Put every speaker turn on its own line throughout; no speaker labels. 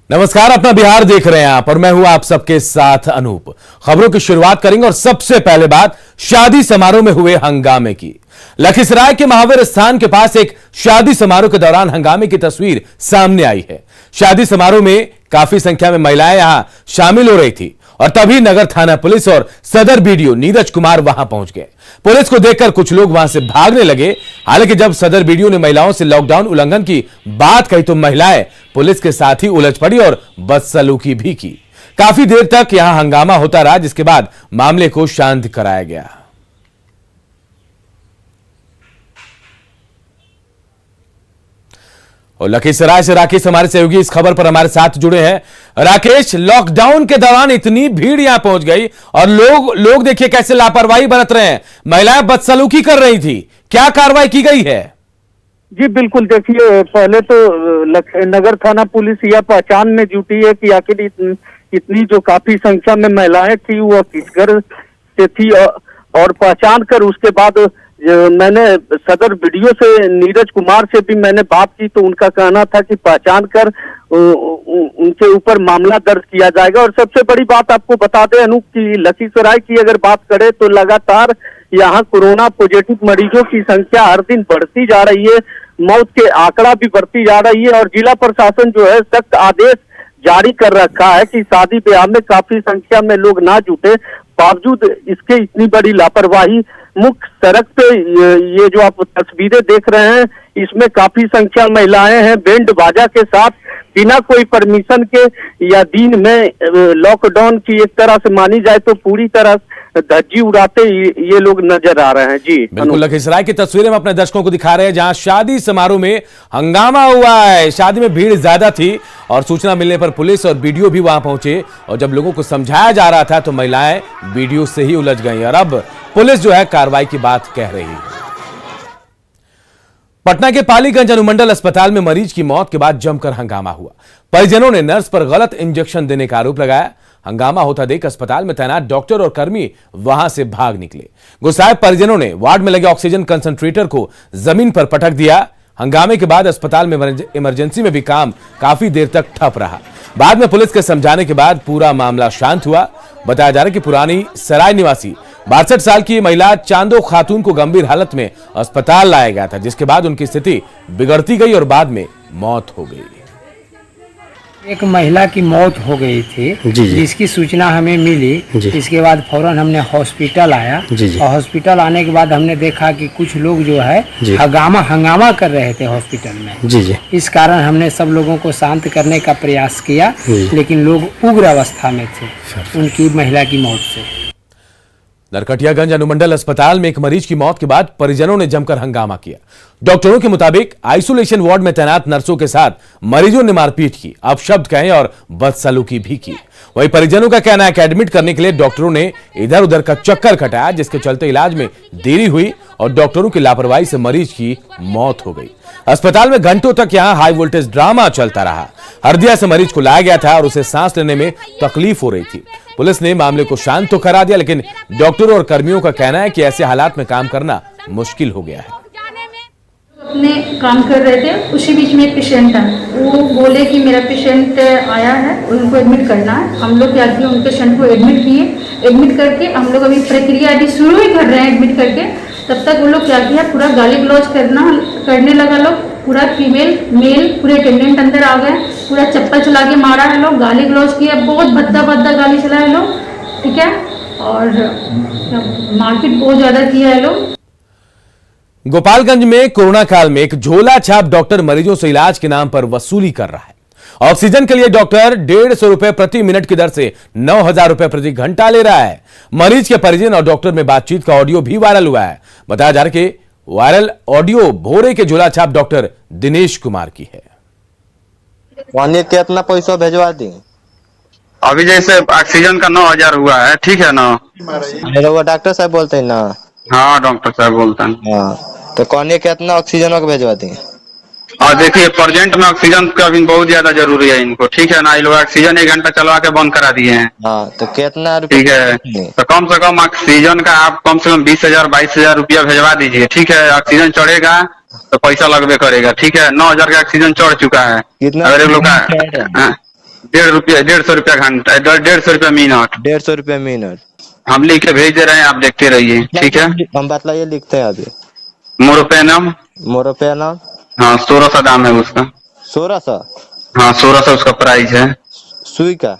नमस्कार, अपना बिहार देख रहे हैं आप और मैं हूं आप सबके साथ अनूप। खबरों की शुरुआत करेंगे और सबसे पहले बात शादी समारोह में हुए हंगामे की। लखीसराय के महावीर स्थान के पास एक शादी समारोह के दौरान हंगामे की तस्वीर सामने आई है। शादी समारोह में काफी संख्या में महिलाएं यहां शामिल हो रही थी और तभी नगर थाना पुलिस और सदर बीडीओ नीरज कुमार वहां पहुंच गए। पुलिस को देखकर कुछ लोग वहां से भागने लगे। हालांकि जब सदर बीडीओ ने महिलाओं से लॉकडाउन उल्लंघन की बात कही तो महिलाएं पुलिस के साथ ही उलझ पड़ी और बदसलूकी भी की। काफी देर तक यहां हंगामा होता रहा, जिसके बाद मामले को शांत कराया गया। और लखीसराय से राकेश हमारे सहयोगी इस खबर पर हमारे साथ जुड़े हैं। राकेश, लॉकडाउन के दौरान इतनी भीड़ यहां पहुंच गई और लोग देखिए कैसे लापरवाही बरत रहे हैं। महिलाएं बदसलूकी कर रही थी, क्या कार्रवाई की गई है?
जी बिल्कुल, देखिए पहले तो नगर थाना पुलिस यह पहचान में जुटी है कि आखिर इतनी जो काफी संख्या में महिलाएं थी वो किस घर से थी और पहचान कर उसके बाद मैंने सदर बीडीओ से नीरज कुमार से भी मैंने बात की तो उनका कहना था कि पहचान कर उनके ऊपर मामला दर्ज किया जाएगा। और सबसे बड़ी बात आपको बता दें अनूप की लखीसराय की अगर बात करें तो लगातार यहाँ कोरोना पॉजिटिव मरीजों की संख्या हर दिन बढ़ती जा रही है, मौत के आंकड़ा भी बढ़ती जा रही है और जिला प्रशासन जो है सख्त आदेश जारी कर रखा है कि शादी ब्याह में काफी संख्या में लोग ना जुटे। बावजूद इसके इतनी बड़ी लापरवाही, मुख्य सड़क पे ये जो आप तस्वीरें देख रहे हैं इसमें काफी संख्या महिलाएं हैं बैंड बाजा के साथ बिना कोई परमिशन के या दिन में लॉकडाउन की एक तरह से मानी जाए तो पूरी तरह धज्जी उड़ाते ये लोग नजर आ रहे हैं। जी
बिल्कुल, लखीसराय की तस्वीरें हम अपने दर्शकों को दिखा रहे हैं जहां शादी समारोह में हंगामा हुआ है। शादी में भीड़ ज्यादा थी और सूचना मिलने पर पुलिस और बीडीओ भी वहां पहुंचे और जब लोगों को समझाया जा रहा था तो महिलाएं बीडीओ से ही उलझ गई और अब पुलिस जो है कार्रवाई की बात कह रही है। पटना के पालीगंज अनुमंडल अस्पताल में मरीज की मौत के बाद जमकर हंगामा हुआ। परिजनों ने नर्स पर गलत इंजेक्शन देने का आरोप लगाया। हंगामा होता देख अस्पताल में तैनात डॉक्टर और कर्मी वहां से भाग निकले। गुस्साए परिजनों ने वार्ड में लगे ऑक्सीजन कंसंट्रेटर को जमीन पर पटक दिया। हंगामे के बाद अस्पताल में इमरजेंसी में भी काम काफी देर तक ठप रहा। बाद में पुलिस के समझाने के बाद पूरा मामला शांत हुआ। बताया जा रहा है कि पुरानी सराय निवासी 62 साल की महिला चांदो खातून को गंभीर हालत में अस्पताल लाया गया था, जिसके बाद उनकी स्थिति बिगड़ती गई और बाद में मौत हो गई।
एक महिला की मौत हो गई थी जिसकी सूचना हमें मिली। इसके बाद फौरन हमने हॉस्पिटल आया और हॉस्पिटल आने के बाद हमने देखा कि कुछ लोग जो है हंगामा कर रहे थे हॉस्पिटल में। इस कारण हमने सब लोगों को शांत करने का प्रयास किया, लेकिन लोग उग्र अवस्था में थे उनकी महिला की मौत से।
नरकटियागंज अनुमंडल अस्पताल में एक मरीज की मौत के बाद परिजनों ने जमकर हंगामा किया। डॉक्टरों के मुताबिक आइसोलेशन वार्ड में तैनात नर्सों के साथ मरीजों ने मारपीट की, अपशब्द कहे और बदसलूकी भी की। वहीं परिजनों का कहना है कि एडमिट करने के लिए डॉक्टरों ने इधर उधर का चक्कर कटाया, जिसके चलते इलाज में देरी हुई और डॉक्टरों की लापरवाही से मरीज की मौत हो गई। अस्पताल में घंटों तक यहां हाई वोल्टेज ड्रामा चलता रहा। हरदिया से मरीज को लाया गया था और उसे सांस लेने में तकलीफ हो रही थी। पुलिस ने मामले को शांत तो करा दिया, लेकिन डॉक्टरों और कर्मियों का कहना है कि ऐसे हालात में काम करना मुश्किल हो गया है।
अपने काम कर रहे थे, उसी बीच में एक पेशेंट है, वो बोले कि मेरा पेशेंट आया है, उनको एडमिट करना है। हम लोग क्या किए, उन पेशेंट को एडमिट किए। एडमिट करके हम लोग अभी प्रक्रिया अभी शुरू ही कर रहे हैं एडमिट करके। तब तक वो लोग क्या किया, पूरा गाली गलौज करने लगा लोग। पूरा फीमेल मेल पूरे अटेंडेंट अंदर आ गए, पूरा चप्पल चला के मारा है लोग, गाली गलौज किया, बहुत भद्दा गाली चलाए लोग, ठीक है, और मारपीट बहुत ज्यादा किया है लोग।
गोपालगंज में कोरोना काल में एक झोला छाप डॉक्टर मरीजों से इलाज के नाम पर वसूली कर रहा है। ऑक्सीजन के लिए डॉक्टर 150 रुपए प्रति मिनट की दर से 9,000 रुपए प्रति घंटा ले रहा है। मरीज के परिजन और डॉक्टर में बातचीत का ऑडियो भी वायरल हुआ है। बताया जा रहा है कि वायरल ऑडियो भोरे के झोला छाप डॉक्टर दिनेश कुमार की है।
कितना पैसा भेजवा दी?
अभी जैसे ऑक्सीजन का 9,000 हुआ है, ठीक है ना?
मेरे वो डॉक्टर साहब बोलते हैं ना?
हाँ, डॉक्टर साहब बोलते हैं।
हाँ, तो कौन कितना ऑक्सीजन को भेजवा दी?
और देखिए प्रेजेंट में ऑक्सीजन का भी बहुत ज्यादा जरूरी है इनको, ठीक है ना? ये लोग ऑक्सीजन 1 घंटा चलवा के बंद करा दिए हैं।
हाँ, तो कितना
ठीक है, तो कम से कम ऑक्सीजन का आप कम से कम 20,000 22,000 रुपया भेजवा दीजिए, ठीक है? ऑक्सीजन चढ़ेगा तो पैसा लगबे करेगा, ठीक है? 9,000 का ऑक्सीजन चढ़ चुका है।
कितना
अगर लोग 150 रुपया घंटा, 150 रुपया मिनट
150 रुपया मिनट।
हम लिख के भेज दे रहे हैं, आप देखते रहिए, ठीक है।
हम बतलाइए, लिखते हैं अभी।
मोरोपेनम,
मोरोपेनम,
हाँ 1600 दाम है उसका।
1600?
हाँ 1600 उसका प्राइस है।
सुई का?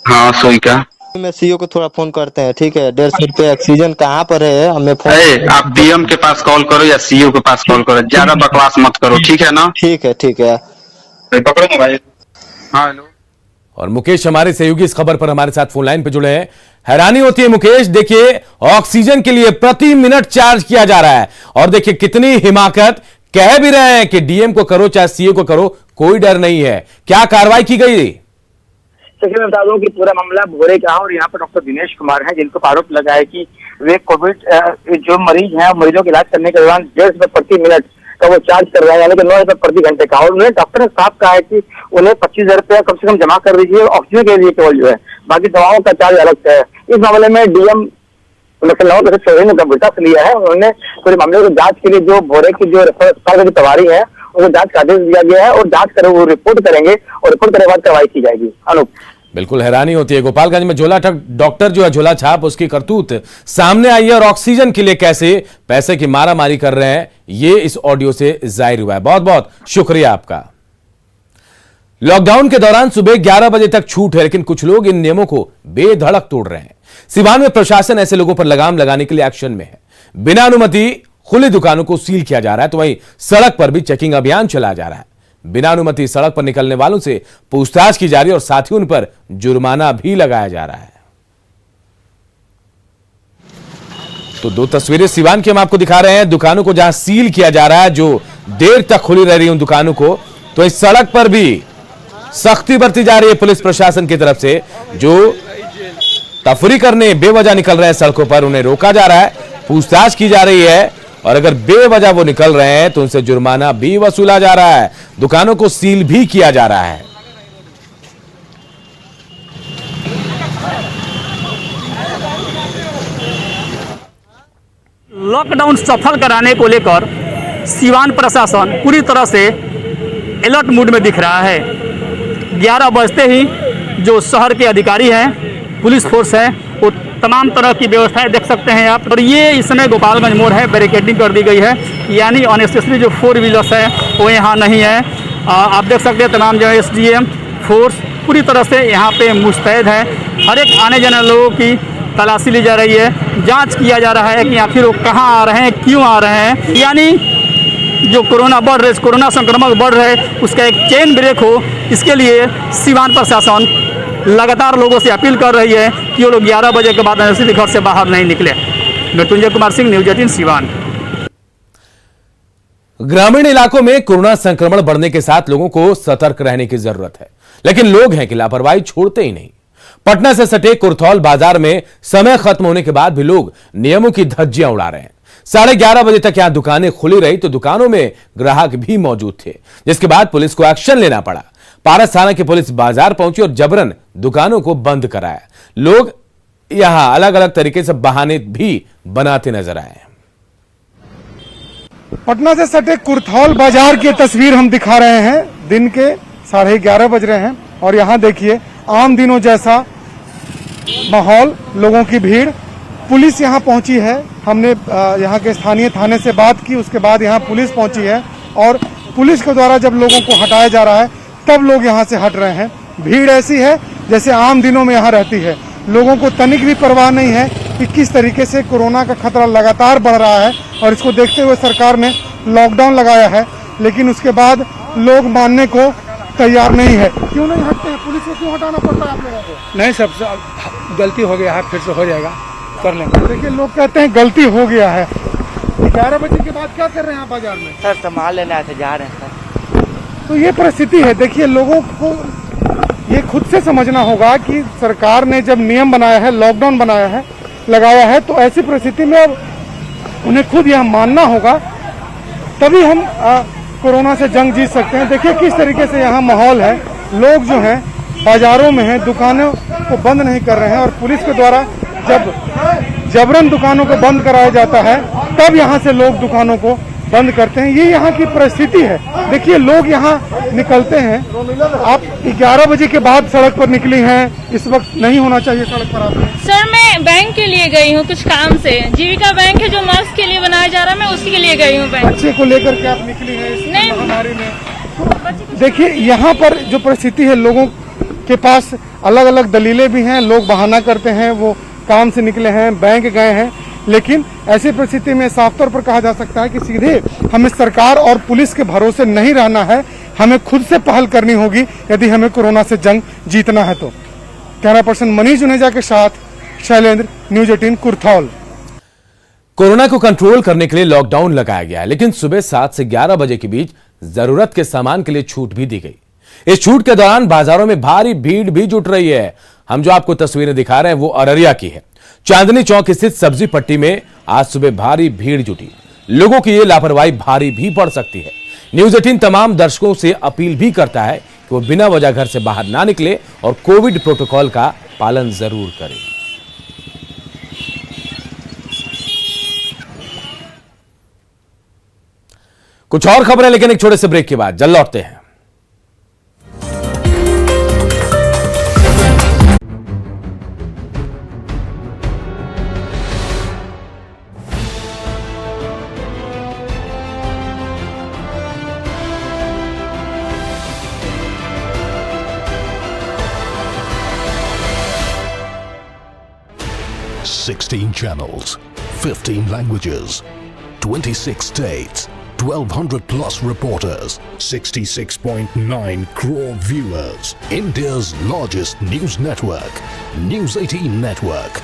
हाँ सुई का।
में सीओ को थोड़ा फोन करते हैं, ठीक है। 150 रुपया ऑक्सीजन कहाँ पर है, हमें फोन।
आप पीएम के पास कॉल करो या सीओ के पास कॉल करो, ज्यादा बकवास मत करो, ठीक है ना।
ठीक है, ठीक है।
पकड़ो मोबाइल। हाँ हेलो।
और मुकेश हमारे सहयोगी इस खबर पर हमारे साथ फोन लाइन पे जुड़े हैं। हैरानी होती है मुकेश, देखिए ऑक्सीजन के लिए प्रति मिनट चार्ज किया जा रहा है और देखिए कितनी हिमाकत, कह भी रहे हैं कि डीएम को करो चाहे सीए को करो, कोई डर नहीं है। क्या कार्रवाई की गई?
देखिए मैं बता दूं कि पूरा मामला भोरे का है और यहाँ पर डॉक्टर दिनेश कुमार हैं, जिनको आरोप लगा है कि वे कोविड जो मरीज हैं, मरीजों का इलाज करने के दौरान 150 रुपए प्रति मिनट का वो चार्ज कर रहे हैं, यानी कि 9 रुपए प्रति घंटे का। और उन्हें डॉक्टर ने साफ कहा है कि उन्हें 25,000 रुपया कम से कम जमा कर दीजिए ऑक्सीजन के लिए केवल, जो है बाकी दवाओं का चार्ज अलग से है। इस मामले में डीएम लखनऊ चौधरी ने गंभीरता से लिया है। उन्होंने पूरे मामले को जांच के लिए जो भोरे की जो रेफर प्रभारी है उनको जांच का आदेश दिया गया है और जांच करे वो रिपोर्ट करेंगे और रिपोर्ट करने के बाद कार्रवाई की जाएगी। अनूप,
बिल्कुल हैरानी होती है। गोपालगंज में झोला डॉक्टर जो है झोला छाप, उसकी करतूत सामने आई है और ऑक्सीजन के लिए कैसे पैसे की मारामारी कर रहे हैं, ये इस ऑडियो से जाहिर हुआ है। बहुत बहुत शुक्रिया आपका। लॉकडाउन के दौरान सुबह 11 बजे तक छूट है, लेकिन कुछ लोग इन नियमों को बेधड़क तोड़ रहे हैं। सिवान में प्रशासन ऐसे लोगों पर लगाम लगाने के लिए एक्शन में है। बिना अनुमति खुली दुकानों को सील किया जा रहा है, तो वहीं सड़क पर भी चेकिंग अभियान चलाया जा रहा है। बिना अनुमति सड़क पर निकलने वालों से पूछताछ की जा रही है और साथ ही उन पर जुर्माना भी लगाया जा रहा है। तो दो तस्वीरें सिवान की हम आपको दिखा रहे हैं, दुकानों को जहां सील किया जा रहा है, जो देर तक खुली रह रही उन दुकानों को, तो इस सड़क पर भी सख्ती बरती जा रही है पुलिस प्रशासन की तरफ से। जो तफरी करने बेवजह निकल रहे हैं सड़कों पर, उन्हें रोका जा रहा है, पूछताछ की जा रही है और अगर बेवजह वो निकल रहे हैं तो उनसे जुर्माना भी वसूला जा रहा है, दुकानों को सील भी किया जा रहा है।
लॉकडाउन सफल कराने को लेकर सिवान प्रशासन पूरी तरह से अलर्ट मूड में दिख रहा है। 11 बजते ही जो शहर के अधिकारी हैं, पुलिस फोर्स है, वो तमाम तरह की व्यवस्थाएं देख सकते हैं आप। और ये इस समय गोपालगंज मोड़ है, बैरिकेडिंग कर दी गई है, यानी अननेसेसरी जो 4 व्हीलर्स है वो यहाँ नहीं है। आप देख सकते हैं तमाम जो एसडीएम फोर्स पूरी तरह से यहाँ पे मुस्तैद है। हर एक आने जाने लोगों की तलाशी ली जा रही है, जांच किया जा रहा है कि आखिर वो कहाँ आ रहे हैं, क्यों आ रहे हैं, यानी जो कोरोना बढ़ रहे, कोरोना संक्रमण बढ़ रहे, उसका एक चेन ब्रेक हो, इसके लिए सिवान प्रशासन लगातार लोगों से अपील कर रही है कि वो लोग 11 बजे के बाद अननेसेसरी घर से बाहर नहीं निकले। मृत्युंजय कुमार सिंह, न्यूज़ 18 सिवान।
ग्रामीण इलाकों में कोरोना संक्रमण बढ़ने के साथ लोगों को सतर्क रहने की जरूरत है, लेकिन लोग हैं कि लापरवाही छोड़ते ही नहीं। पटना से सटे कुर्थौल बाजार में समय खत्म होने के बाद भी लोग नियमों की धज्जियां उड़ा रहे हैं। 11:30 बजे तक यहां दुकानें खुली रही तो दुकानों में ग्राहक भी मौजूद थे, जिसके बाद पुलिस को एक्शन लेना पड़ा। पारस थाना की पुलिस बाजार पहुंची और जबरन दुकानों को बंद कराया। लोग यहां अलग अलग तरीके से बहाने भी बनाते नजर आए।
पटना से सटे कुर्थौल बाजार की तस्वीर हम दिखा रहे हैं। दिन के 11:30 बज रहे हैं और यहाँ देखिए आम दिनों जैसा माहौल, लोगों की भीड़। पुलिस यहाँ पहुंची है, हमने यहाँ के स्थानीय थाने से बात की, उसके बाद यहाँ पुलिस पहुंची है और पुलिस के द्वारा जब लोगों को हटाया जा रहा है तब लोग यहाँ से हट रहे हैं। भीड़ ऐसी है जैसे आम दिनों में यहाँ रहती है। लोगों को तनिक भी परवाह नहीं है कि किस तरीके से कोरोना का खतरा लगातार बढ़ रहा है और इसको देखते हुए सरकार ने लॉकडाउन लगाया है, लेकिन उसके बाद लोग मानने को तैयार नहीं है। क्यों नहीं हटते हैं? पुलिस को क्यों हटाना पड़ता है आप लोगों को?
नहीं, सब गलती हो गया है, फिर से हो जाएगा, कर लेंगे।
देखिए लोग कहते हैं गलती हो गया है। 11 बजे के बाद क्या कर रहे हैं आप बाजार में?
सर सामान लेने आते जा रहे हैं सर।
तो ये परिस्थिति है। देखिए लोगों को ये खुद से समझना होगा कि सरकार ने जब नियम बनाया है, लॉकडाउन बनाया है, लगाया है, तो ऐसी परिस्थिति में अब उन्हें खुद यह मानना होगा, तभी हम कोरोना से जंग जीत सकते हैं। देखिए किस तरीके से यहाँ माहौल है, लोग जो हैं बाजारों में हैं, दुकानों को बंद नहीं कर रहे हैं और पुलिस के द्वारा जब जबरन दुकानों को बंद कराया जाता है तब यहाँ से लोग दुकानों को बंद करते हैं। ये यहाँ की परिस्थिति है। देखिए लोग यहाँ निकलते हैं। आप 11 बजे के बाद सड़क पर निकली हैं, इस वक्त नहीं होना चाहिए सड़क पर। आप
सर मैं बैंक के लिए गई हूँ कुछ काम से, जीविका बैंक है जो मास्क के लिए बनाया जा रहा है, मैं उसी के लिए गई हूँ बैंक।
बच्चे को लेकर के आप निकली हैं इस महामारी में। देखिए यहाँ पर जो परिस्थिति है, लोगों के पास अलग अलग दलीलें भी हैं। लोग बहाना करते हैं, वो काम से निकले हैं, बैंक गए हैं, लेकिन ऐसी परिस्थिति में साफ तौर पर कहा जा सकता है कि सीधे हमें सरकार और पुलिस के भरोसे नहीं रहना है, हमें खुद से पहल करनी होगी यदि हमें कोरोना से जंग जीतना है तो। कैमरा पर्सन मनीष जुनेजा के साथ शैलेंद्र, न्यूज 18 कुर्थौल।
कोरोना को कंट्रोल करने के लिए लॉकडाउन लगाया गया है, लेकिन सुबह 7 से 11 बजे के बीच जरूरत के सामान के लिए छूट भी दी गई। इस छूट के दौरान बाजारों में भारी भीड़ भी जुट रही है। हम जो आपको तस्वीरें दिखा रहे हैं वो अररिया की है। चांदनी चौक स्थित सब्जी पट्टी में आज सुबह भारी भीड़ जुटी। लोगों की ये लापरवाही भारी भी पड़ सकती है। न्यूज 18 तमाम दर्शकों से अपील भी करता है कि वो बिना वजह घर से बाहर ना निकले और कोविड प्रोटोकॉल का पालन जरूर करें। कुछ और खबरें, लेकिन एक छोटे से ब्रेक के बाद जल्द लौटते हैं।
Sixteen channels, 15 languages, 26 states, 1200 plus reporters, 66.9 crore viewers. India's largest news network, News 18 Network.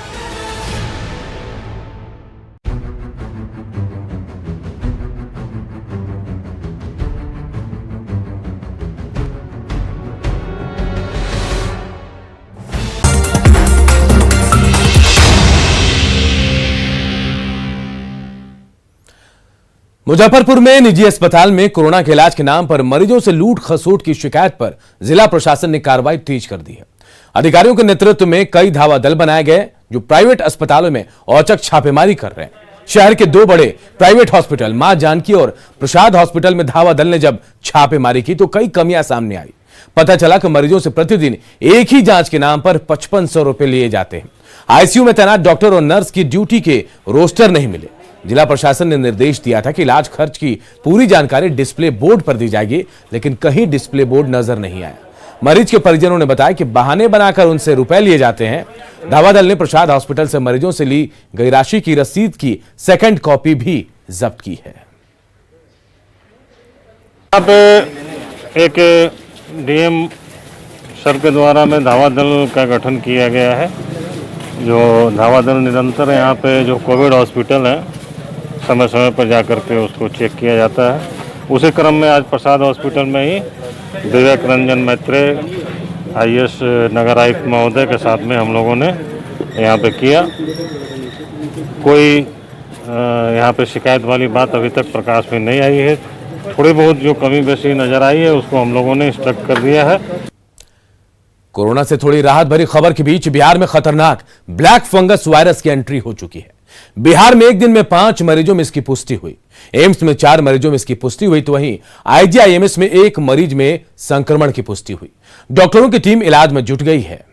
Muzaffarpur में निजी अस्पताल में कोरोना के इलाज के नाम पर मरीजों से लूट खसोट की शिकायत पर जिला प्रशासन ने कार्रवाई तेज कर दी है। अधिकारियों के नेतृत्व में कई धावा दल बनाए गए जो प्राइवेट अस्पतालों में औचक छापेमारी कर रहे हैं। शहर के 2 बड़े प्राइवेट हॉस्पिटल मां जानकी और प्रसाद हॉस्पिटल में धावा दल ने जब छापेमारी की तो कई कमियां सामने आई। पता चला कि मरीजों से प्रतिदिन एक ही जांच के नाम पर 5500 रुपए लिए जाते हैं। आईसीयू में तैनात डॉक्टर और नर्स की ड्यूटी के रोस्टर नहीं मिले। जिला प्रशासन ने निर्देश दिया था कि इलाज खर्च की पूरी जानकारी डिस्प्ले बोर्ड पर दी जाएगी, लेकिन कहीं डिस्प्ले बोर्ड नजर नहीं आया। मरीज के परिजनों ने बताया कि बहाने बनाकर उनसे रुपए लिए जाते हैं। धावा दल ने प्रसाद हॉस्पिटल से मरीजों से ली गई राशि की रसीद की सेकंड कॉपी भी जब्त की है।
यहाँ पे एक डीएम सर के द्वारा में धावा दल का गठन किया गया है। जो धावा दल निरंतर यहाँ पे जो कोविड हॉस्पिटल है समय समय पर जाकर के उसको चेक किया जाता है। उसी क्रम में आज प्रसाद हॉस्पिटल में ही विवेक रंजन मैत्रेय IAS नगर आयुक्त महोदय के साथ में हम लोगों ने यहाँ पे किया। कोई यहाँ पे शिकायत वाली बात अभी तक प्रकाश में नहीं आई है। थोड़ी बहुत जो कमी बेशी नजर आई है उसको हम लोगों ने इंस्ट्रक्ट कर दिया है।
कोरोना से थोड़ी राहत भरी खबर के बीच बिहार में खतरनाक ब्लैक फंगस वायरस की एंट्री हो चुकी है। बिहार में एक दिन में 5 मरीजों में इसकी पुष्टि हुई। एम्स में 4 मरीजों में इसकी पुष्टि हुई तो वहीं IGIMS में 1 मरीज में संक्रमण की पुष्टि हुई। डॉक्टरों की टीम इलाज में जुट गई है।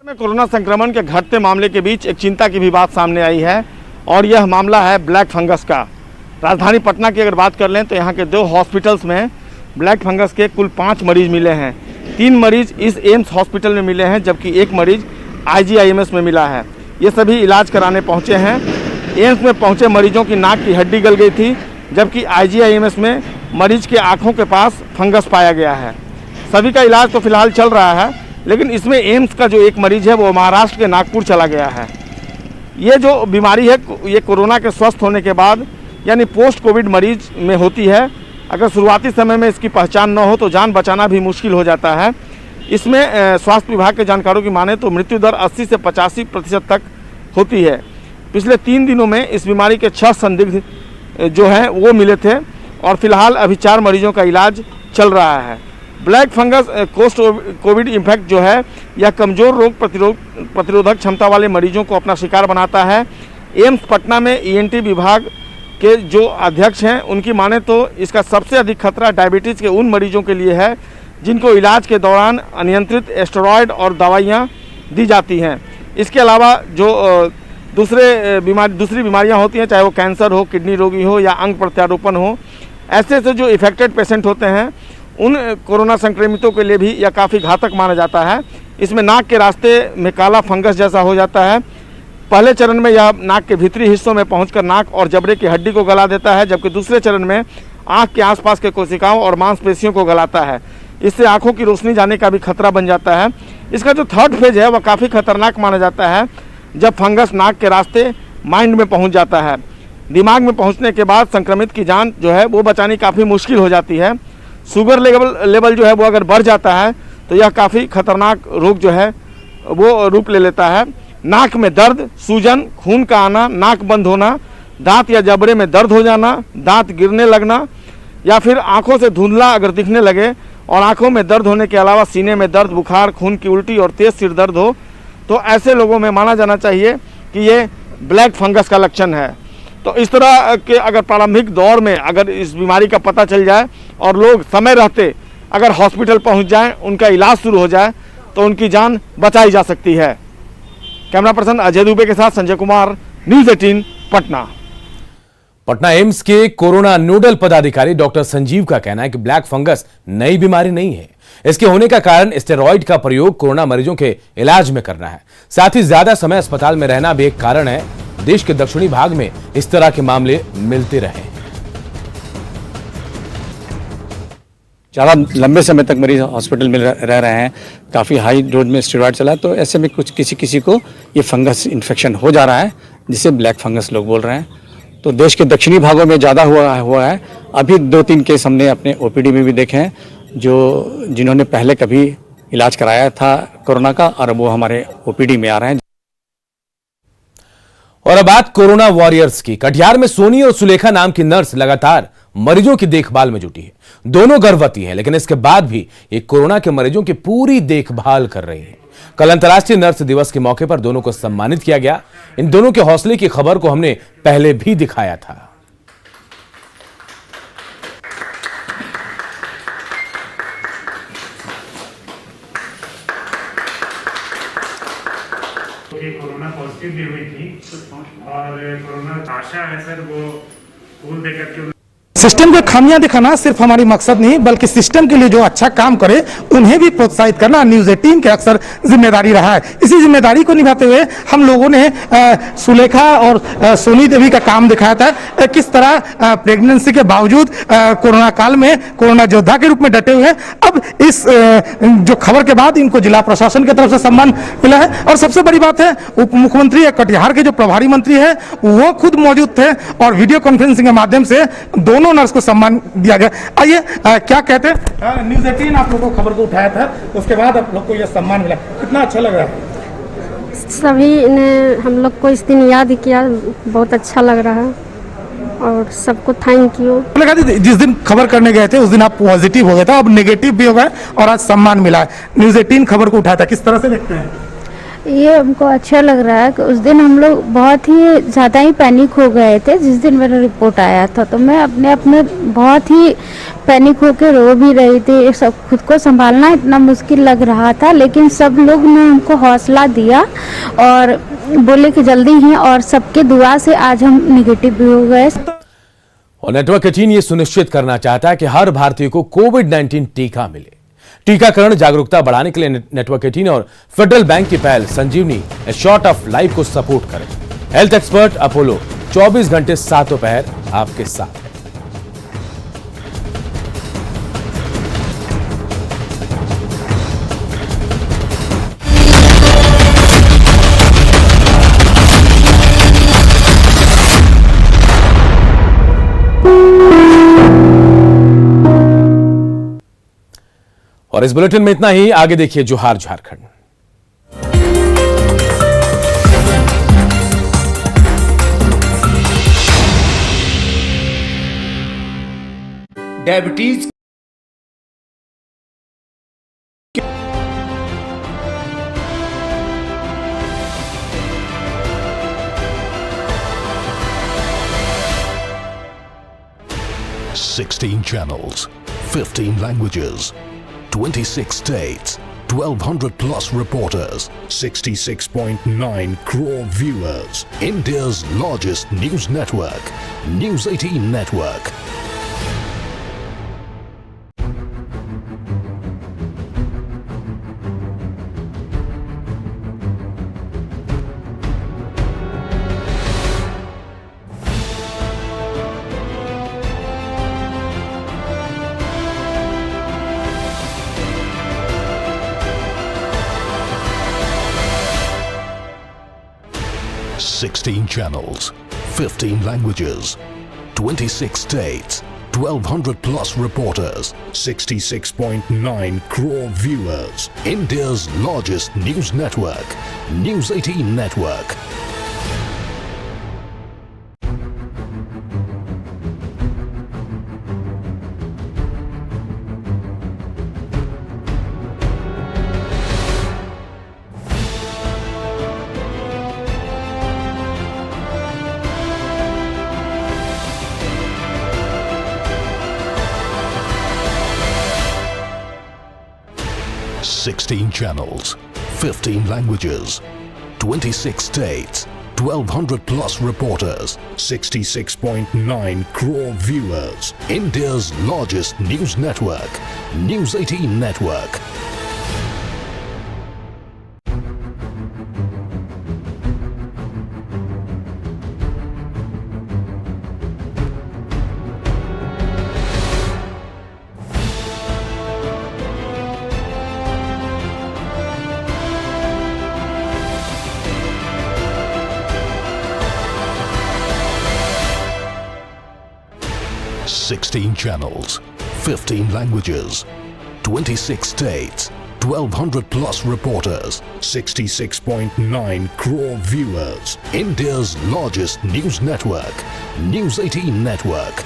में कोरोना संक्रमण के घटते मामले के बीच एक चिंता की भी बात सामने आई है और यह मामला है ब्लैक फंगस का। राजधानी पटना की अगर बात कर लें तो यहाँ के 2 हॉस्पिटल्स में ब्लैक फंगस के कुल 5 मरीज मिले हैं। 3 मरीज इस एम्स हॉस्पिटल में मिले हैं जबकि 1 मरीज IGIMS में मिला है। ये सभी इलाज कराने पहुँचे हैं। एम्स में पहुँचे मरीजों की नाक की हड्डी गल गई थी जबकि IGIMS में मरीज के आँखों के पास फंगस पाया गया है। सभी का इलाज तो फिलहाल चल रहा है, लेकिन इसमें एम्स का जो 1 मरीज है वो महाराष्ट्र के नागपुर चला गया है। ये जो बीमारी है ये कोरोना के स्वस्थ होने के बाद यानी पोस्ट कोविड मरीज में होती है। अगर शुरुआती समय में इसकी पहचान न हो तो जान बचाना भी मुश्किल हो जाता है। इसमें स्वास्थ्य विभाग के जानकारों की माने तो मृत्यु दर 80 से 85% तक होती है। पिछले 3 दिनों में इस बीमारी के 6 संदिग्ध जो हैं वो मिले थे और फिलहाल अभी 4 मरीजों का इलाज चल रहा है। Black fungus post Covid infect जो है यह कमज़ोर रोग प्रतिरोधक क्षमता वाले मरीजों को अपना शिकार बनाता है। एम्स पटना में ENT विभाग के जो अध्यक्ष हैं उनकी माने तो इसका सबसे अधिक खतरा डायबिटीज़ के उन मरीजों के लिए है जिनको इलाज के दौरान अनियंत्रित स्टेरॉयड और दवाइयाँ दी जाती हैं। इसके अलावा जो दूसरी बीमारियां होती हैं, चाहे वो कैंसर हो, किडनी रोगी हो या अंग प्रत्यारोपण हो, ऐसे जो इफेक्टेड पेशेंट होते हैं उन कोरोना संक्रमितों के लिए भी यह काफ़ी घातक माना जाता है। इसमें नाक के रास्ते में काला फंगस जैसा हो जाता है। पहले चरण में यह नाक के भीतरी हिस्सों में पहुंचकर नाक और जबड़े की हड्डी को गला देता है, जबकि दूसरे चरण में आँख के आसपास के कोशिकाओं और मांसपेशियों को गलाता है। इससे आँखों की रोशनी जाने का भी खतरा बन जाता है। इसका जो थर्ड फेज है वह काफ़ी खतरनाक माना जाता है, जब फंगस नाक के रास्ते माइंड में पहुंच जाता है। दिमाग में पहुंचने के बाद संक्रमित की जान जो है वो बचानी काफ़ी मुश्किल हो जाती है। शुगर लेवल जो है वो अगर बढ़ जाता है तो यह काफ़ी खतरनाक रोग जो है वो रूप ले लेता है। नाक में दर्द, सूजन, खून का आना, नाक बंद होना, दांत या जबड़े में दर्द हो जाना, दांत गिरने लगना या फिर आँखों से धुंधला अगर दिखने लगे और आँखों में दर्द होने के अलावा सीने में दर्द, बुखार, खून की उल्टी और तेज़ सिर दर्द हो, तो ऐसे लोगों में माना जाना चाहिए कि ये ब्लैक फंगस का लक्षण है। तो इस तरह के अगर प्रारंभिक दौर में अगर इस बीमारी का पता चल जाए और लोग समय रहते अगर हॉस्पिटल पहुंच जाएं, उनका इलाज शुरू हो जाए तो उनकी जान बचाई जा सकती है। कैमरा पर्सन अजय दुबे के साथ संजय कुमार, न्यूज़ 18 पटना।
पटना एम्स के कोरोना नोडल पदाधिकारी डॉक्टर संजीव का कहना है कि ब्लैक फंगस नई बीमारी नहीं है। इसके होने का कारण स्टेरॉइड का प्रयोग कोरोना मरीजों के इलाज में करना है। साथ ही ज्यादा समय अस्पताल में रहना भी एक कारण है। देश के दक्षिणी भाग में इस तरह के मामले मिलते रहे।
ज़्यादा लंबे समय तक मरीज हॉस्पिटल में रह रहे हैं, काफ़ी हाई डोज में स्टेरॉइड चला है, तो ऐसे में कुछ किसी को ये फंगस इन्फेक्शन हो जा रहा है, जिसे ब्लैक फंगस लोग बोल रहे हैं। तो देश के दक्षिणी भागों में ज़्यादा हुआ है। अभी 2-3 केस हमने अपने OPD में भी देखे हैं, जिन्होंने पहले कभी इलाज कराया था कोरोना का, और वो हमारे OPD में आ रहे हैं।
और अब बात कोरोना वॉरियर्स की। कटिहार में सोनी और सुलेखा नाम की नर्स लगातार मरीजों की देखभाल में जुटी है। दोनों गर्भवती हैं, लेकिन इसके बाद भी ये कोरोना के मरीजों की पूरी देखभाल कर रही हैं। कल अंतर्राष्ट्रीय नर्स दिवस के मौके पर दोनों को सम्मानित किया गया। इन दोनों के हौसले की खबर को हमने पहले भी दिखाया था।
कोरोना पॉजिटिव भी हुई थी और कोरोना आशा है सर वो फूल देकर के
सिस्टम के खामियां दिखाना सिर्फ हमारी मकसद नहीं, बल्कि सिस्टम के लिए जो अच्छा काम करे उन्हें भी प्रोत्साहित करना न्यूज़ 18 के अक्सर जिम्मेदारी रहा है। इसी जिम्मेदारी को निभाते हुए हम लोगों ने सुलेखा और सोनी देवी का काम दिखाया था, किस तरह प्रेगनेंसी के बावजूद कोरोना काल में कोरोना योद्धा के रूप में डटे हुए हैं। अब इस जो खबर के बाद इनको जिला प्रशासन की तरफ से सम्मान मिला है, और सबसे बड़ी बात है उप मुख्यमंत्री कटिहार के जो प्रभारी मंत्री है वो खुद मौजूद थे और वीडियो कॉन्फ्रेंसिंग के माध्यम से दोनों नर्स को सम्मान दिया गया। आइए क्या कहते हैं, न्यूज़ 18 आप लोगों को खबर को उठाया था, उसके बाद आप लोग को यह सम्मान मिला, कितना अच्छा लग रहा है?
सभी ने हम लोग को इस दिन याद किया, बहुत अच्छा लग रहा है और सबको थैंक यू।
लगा जिस दिन खबर करने गए थे उस दिन आप पॉजिटिव हो गया था, अब नेगेटिव भी हो गए और आज सम्मान मिला है। न्यूज़ 18 खबर को उठाया था, किस तरह से देखते हैं?
ये हमको अच्छा लग रहा है कि उस दिन हम लोग बहुत ही ज़्यादा ही पैनिक हो गए थे जिस दिन मेरा रिपोर्ट आया था, तो मैं अपने बहुत ही पैनिक होकर रो भी रही थी। सब खुद को संभालना इतना मुश्किल लग रहा था, लेकिन सब लोग ने हमको हौसला दिया और बोले कि जल्दी ही, और सबके दुआ से आज हम नेगेटिव भी हो गए।
और नेटवर्क 18 ये सुनिश्चित करना चाहता है कि हर भारतीय को कोविड-19 टीका मिले। टीकाकरण जागरूकता बढ़ाने के लिए नेटवर्क 18 और फेडरल बैंक की पहल संजीवनी शॉर्ट ऑफ लाइफ को सपोर्ट करें। हेल्थ एक्सपर्ट अपोलो 24 घंटे सातों पहर आपके साथ है। और इस बुलेटिन में इतना ही। आगे देखिए Johar Jharkhand.
Diabetes
...16 channels, 15 languages, 26 states, 1,200 plus reporters, 66.9 crore viewers. India's largest news network, News 18 Network. ...16 channels, 15 languages, 26 states, 1,200 plus reporters, 66.9 crore viewers. India's largest news network, News 18 Network. ...16 channels, 15 languages, 26 states, 1,200 plus reporters, 66.9 crore viewers. India's largest news network, News 18 Network. ...16 channels, 15 languages, 26 states, 1,200 plus reporters, 66.9 crore viewers. India's largest news network, News 18 Network.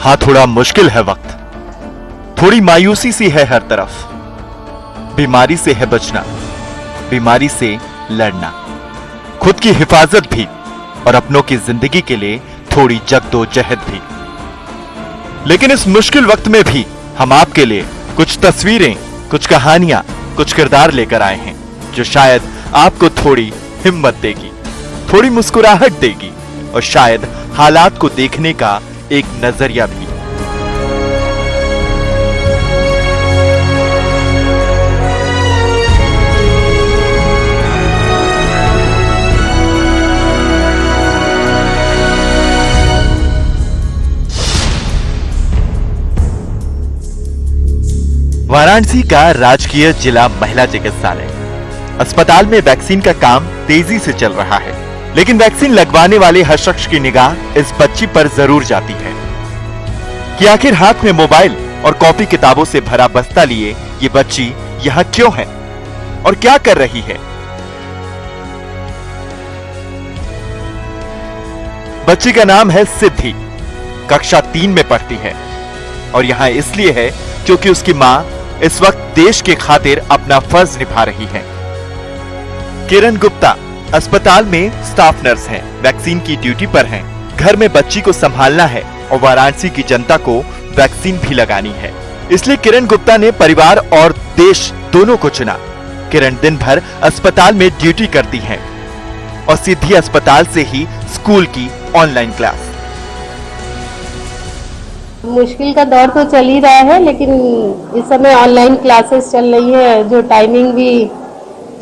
हाँ, थोड़ा मुश्किल है वक्त, थोड़ी मायूसी सी है हर तरफ। बीमारी से है बचना, बीमारी से लड़ना, खुद की हिफाजत भी और अपनों की जिंदगी के लिए थोड़ी जद्दोजहद भी। लेकिन इस मुश्किल वक्त में भी हम आपके लिए कुछ तस्वीरें, कुछ कहानियां, कुछ किरदार लेकर आए हैं जो शायद आपको थोड़ी हिम्मत देगी, थोड़ी मुस्कुराहट देगी और शायद हालात को देखने का एक नजरिया भी। वाराणसी का राजकीय जिला महिला चिकित्सालय अस्पताल में वैक्सीन का काम तेजी से चल रहा है, लेकिन वैक्सीन लगवाने वाले हर शख्स की निगाह इस बच्ची पर जरूर जाती है कि आखिर हाथ में मोबाइल और कॉपी किताबों से भरा बस्ता लिए ये बच्ची यहाँ क्यों है और क्या कर रही है। बच्ची का नाम है सिद्धि, कक्षा 3 में पढ़ती है और यहाँ इसलिए है क्योंकि उसकी मां इस वक्त देश के खातिर अपना फर्ज निभा रही है। किरण गुप्ता अस्पताल में स्टाफ नर्स हैं, वैक्सीन की ड्यूटी पर हैं, घर में बच्ची को संभालना है और वाराणसी की जनता को वैक्सीन भी लगानी है। इसलिए किरण गुप्ता ने परिवार और देश दोनों को चुना। किरण दिन भर अस्पताल में ड्यूटी करती हैं और सीधी अस्पताल से ही स्कूल की ऑनलाइन क्लास।
मुश्किल का दौर तो चल ही रहा है, लेकिन इस समय ऑनलाइन क्लासेस चल रही है जो टाइमिंग भी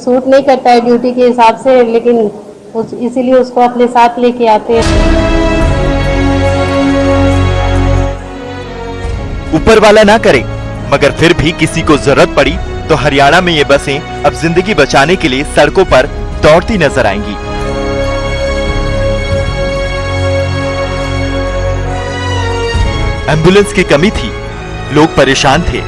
सूट नहीं करता है ड्यूटी के हिसाब से, लेकिन इसीलिए उसको अपने साथ लेके आते हैं।
ऊपर वाला ना करे, मगर फिर भी किसी को जरूरत पड़ी तो हरियाणा में ये बसें अब जिंदगी बचाने के लिए सड़कों पर दौड़ती नजर आएंगी। एम्बुलेंस की कमी थी, लोग परेशान थे,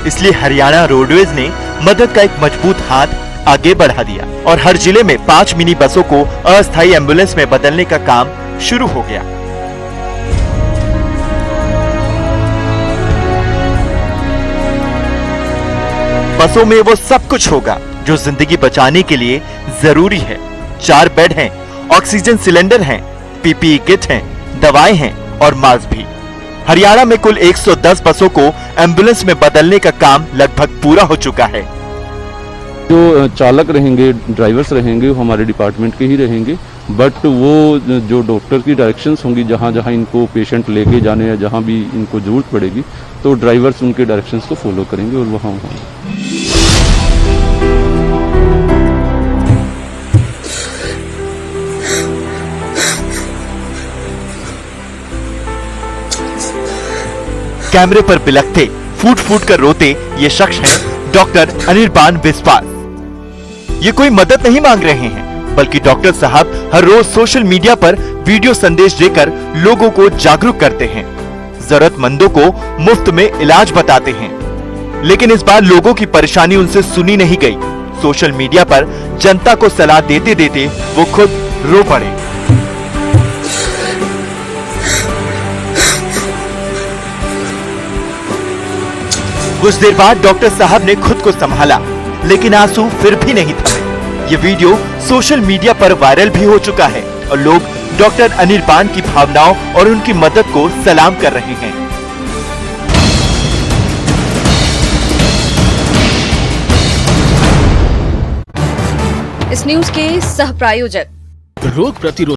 इसलिए हरियाणा रोडवेज ने मदद का एक मजबूत हाथ आगे बढ़ा दिया और हर जिले में 5 मिनी बसों को अस्थायी एम्बुलेंस में बदलने का काम शुरू हो गया। बसों में वो सब कुछ होगा जो जिंदगी बचाने के लिए जरूरी है। 4 बेड हैं, ऑक्सीजन सिलेंडर हैं, पीपीई किट हैं, दवाएं हैं और मास्क भी। हरियाणा में कुल 110 बसों को एम्बुलेंस में बदलने का काम लगभग पूरा हो चुका है।
जो चालक रहेंगे, ड्राइवर्स रहेंगे, वो हमारे डिपार्टमेंट के ही रहेंगे, बट वो जो डॉक्टर की डायरेक्शंस होंगी, जहाँ जहाँ इनको पेशेंट लेके जाने या जहाँ भी इनको जरूरत पड़ेगी, तो ड्राइवर्स उनके डायरेक्शंस को फॉलो करेंगे और वहाँ
कैमरे पर बिलखते, फूट फूट कर रोते ये शख्स हैं डॉक्टर अनिर्बान बिस्वास। ये कोई मदद नहीं मांग रहे हैं, बल्कि डॉक्टर साहब हर रोज सोशल मीडिया पर वीडियो संदेश देकर लोगों को जागरूक करते हैं, जरूरतमंदों को मुफ्त में इलाज बताते हैं। लेकिन इस बार लोगों की परेशानी उनसे सुनी नहीं गई। सोशल मीडिया पर जनता को सलाह देते देते वो खुद रो पड़े। कुछ देर बाद डॉक्टर साहब ने खुद को संभाला, लेकिन आंसू फिर भी नहीं थमे। ये वीडियो सोशल मीडिया पर वायरल भी हो चुका है और लोग डॉक्टर अनिर्बान की भावनाओं और उनकी मदद को सलाम कर रहे हैं।
इस न्यूज के सह प्रायोजक
रोग प्रतिरोध